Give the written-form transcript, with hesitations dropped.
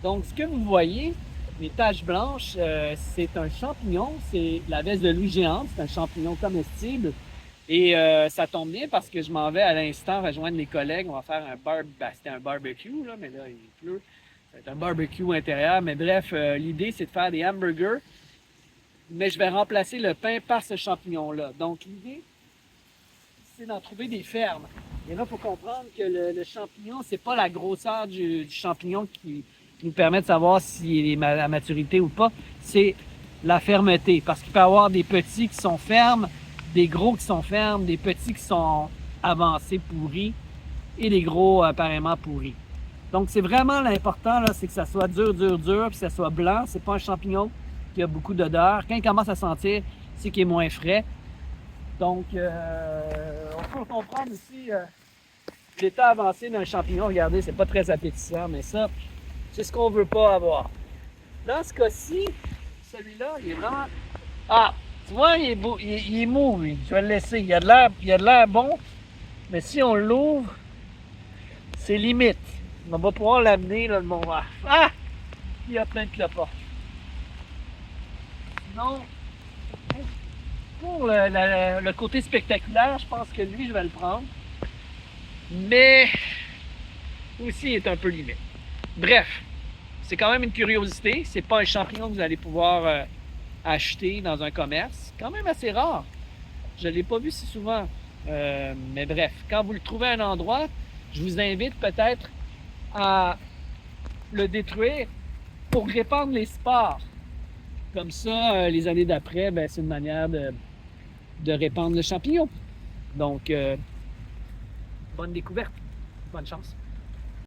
Donc, ce que vous voyez, les taches blanches, c'est un champignon, c'est la veste de louis géante, c'est un champignon comestible. Et ça tombe bien parce que je m'en vais à l'instant rejoindre mes collègues. On va faire c'était un barbecue, là, mais là, il pleut. Ça va être un barbecue intérieur. Mais bref, l'idée, c'est de faire des hamburgers. Mais je vais remplacer le pain par ce champignon-là. Donc, l'idée, c'est d'en trouver des fermes. Et là, il faut comprendre que le champignon, c'est pas la grosseur du champignon qui nous permet de savoir s'il est à maturité ou pas. C'est la fermeté. Parce qu'il peut y avoir des petits qui sont fermes, des gros qui sont fermes, des petits qui sont avancés, pourris, et des gros apparemment pourris. Donc, c'est vraiment l'important, là, c'est que ça soit dur, dur, dur, puis que ça soit blanc. C'est pas un champignon qui a beaucoup d'odeur. Quand il commence à sentir, c'est qu'il est moins frais. Donc, on peut comprendre aussi l'état avancé d'un champignon. Regardez, c'est pas très appétissant, mais ça, c'est ce qu'on veut pas avoir. Dans ce cas-ci, celui-là, il est vraiment... Ah, tu vois, il est, beau, il est mou, lui. Je vais le laisser. Il a de l'air bon, mais si on l'ouvre, c'est limite. On va pouvoir l'amener, là, le bon verre. Ah! Il y a plein de cloportes. Sinon, pour le côté spectaculaire, je pense que lui, je vais le prendre. Mais aussi, il est un peu limite. Bref, c'est quand même une curiosité. C'est pas un champignon que vous allez pouvoir acheter dans un commerce. Quand même assez rare. Je ne l'ai pas vu si souvent. Mais bref, quand vous le trouvez à un endroit, je vous invite peut-être à le détruire pour répandre les spores. Comme ça, les années d'après, ben, c'est une manière de répandre le champignon. Donc, bonne découverte. Bonne chance.